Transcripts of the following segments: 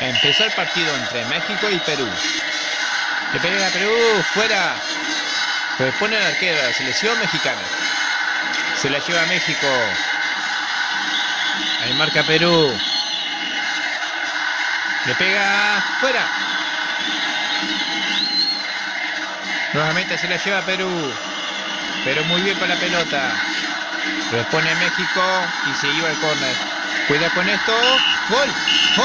Empezó el partido entre México y Perú. Le pega a Perú, fuera. Responde el arquero de la selección mexicana. Se la lleva a México. Ahí marca Perú. Le pega, fuera. Nuevamente se la lleva a Perú. Pero muy bien con la pelota. Responde México y se iba al córner. Cuida con esto. ¡Gol! ¡Gol!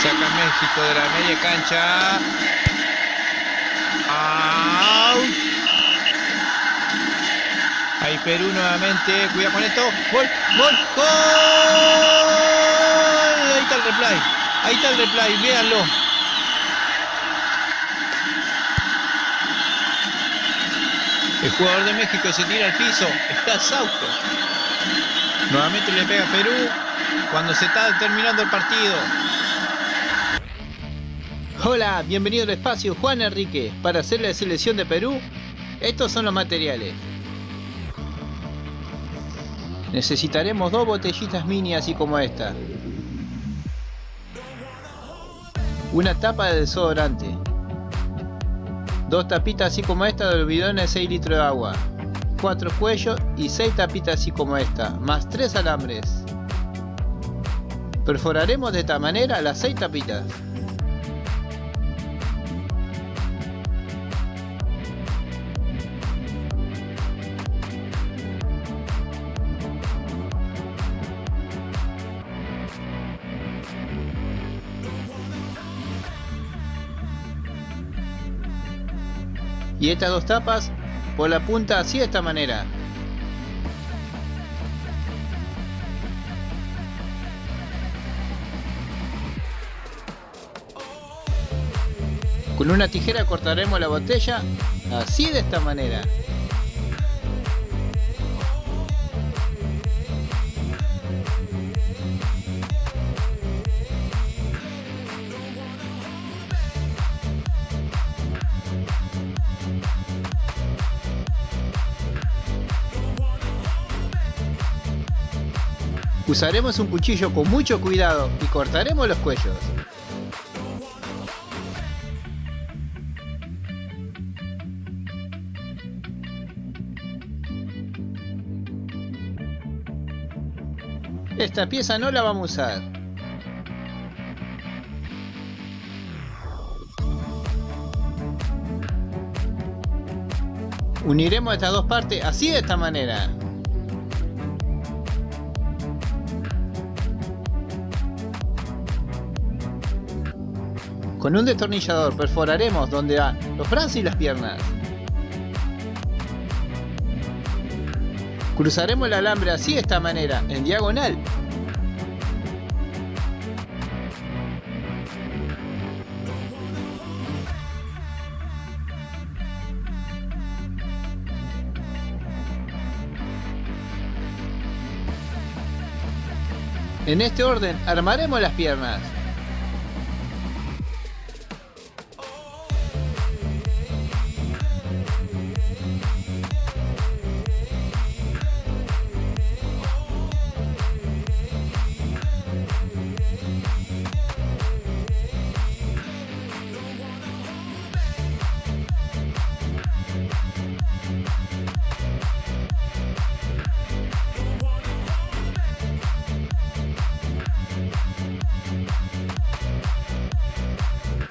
Saca México de la media cancha. ¡Out! Ahí Perú nuevamente. Cuida con esto. ¡Gol! ¡Gol! ¡Gol! Ahí está el replay. Ahí está el replay. Véanlo. El jugador de México se tira al piso, está exhausto. Nuevamente le pega a Perú cuando se está terminando el partido. Hola, bienvenido al espacio Juan Enrique. Para hacer la selección de Perú, estos son los materiales. Necesitaremos 2 botellitas mini así como esta. Una tapa de desodorante. 2 tapitas así como esta del bidón de 6 litros de agua, 4 cuellos y 6 tapitas así como esta, más 3 alambres. Perforaremos de esta manera las 6 tapitas. Y estas 2 tapas por la punta así de esta manera. Con una tijera cortaremos la botella así de esta manera. Usaremos un cuchillo con mucho cuidado y cortaremos los cuellos. Esta pieza no la vamos a usar. Uniremos estas 2 partes así de esta manera. Con un destornillador perforaremos donde van los brazos y las piernas. Cruzaremos el alambre así de esta manera, en diagonal. En este orden armaremos las piernas.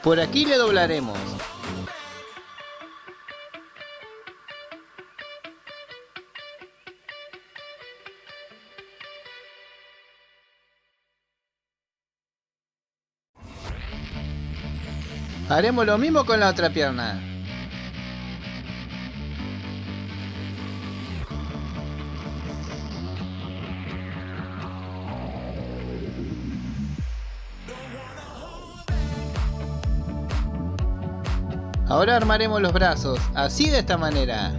Por aquí le doblaremos. Haremos lo mismo con la otra pierna. Ahora armaremos los brazos, así de esta manera.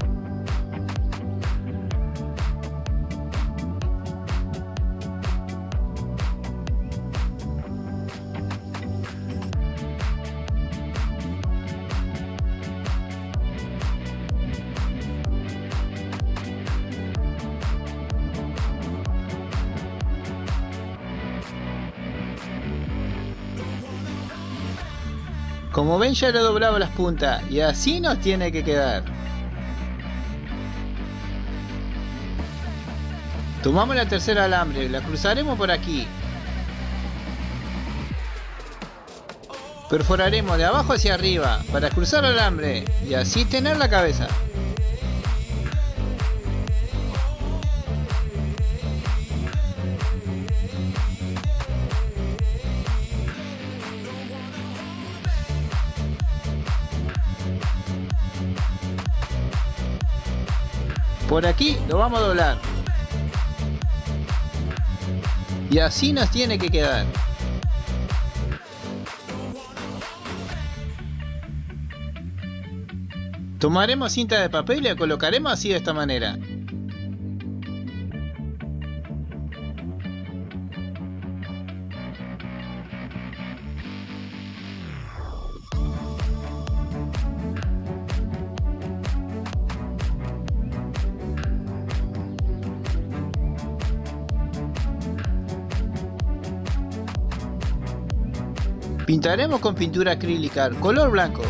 Como ven, ya le he doblado las puntas y así nos tiene que quedar. Tomamos la tercera alambre, la cruzaremos por aquí. Perforaremos de abajo hacia arriba para cruzar el alambre y así tener la cabeza. Por aquí lo vamos a doblar. Y así nos tiene que quedar. Tomaremos cinta de papel y la colocaremos así de esta manera. Pintaremos con pintura acrílica color blanco.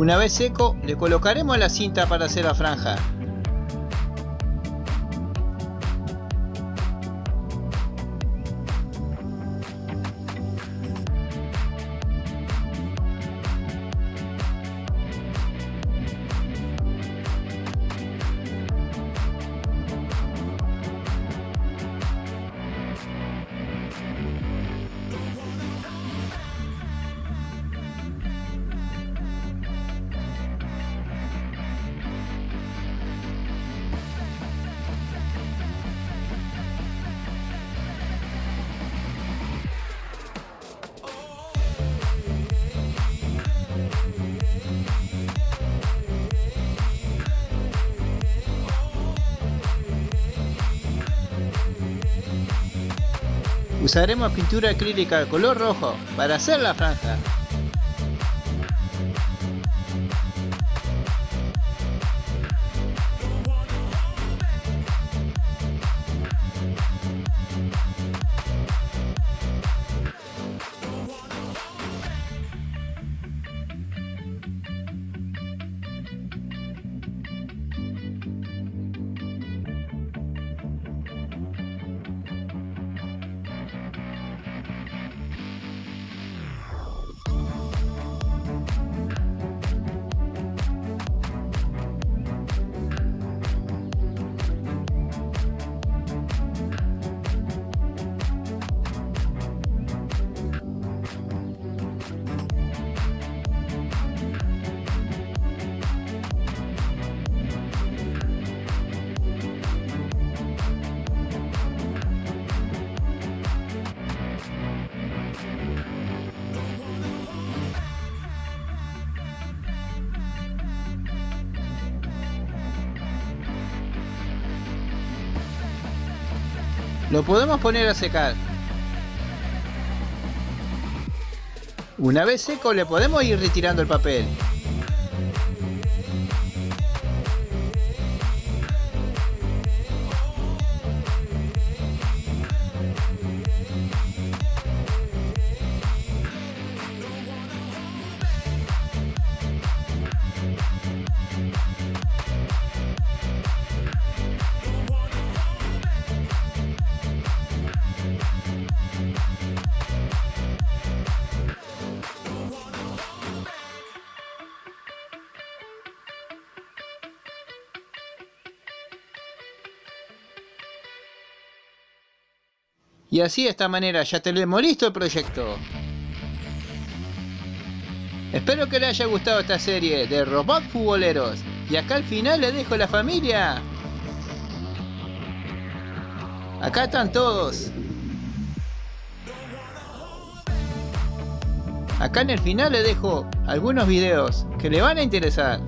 Una vez seco, le colocaremos la cinta para hacer la franja. Usaremos pintura acrílica color rojo para hacer la franja. Lo podemos poner a secar. Una vez seco le podemos ir retirando el papel. Y así de esta manera ya tenemos listo el proyecto. Espero que les haya gustado esta serie de robots futboleros. Y acá al final les dejo la familia. Acá están todos. Acá en el final les dejo algunos videos que les van a interesar.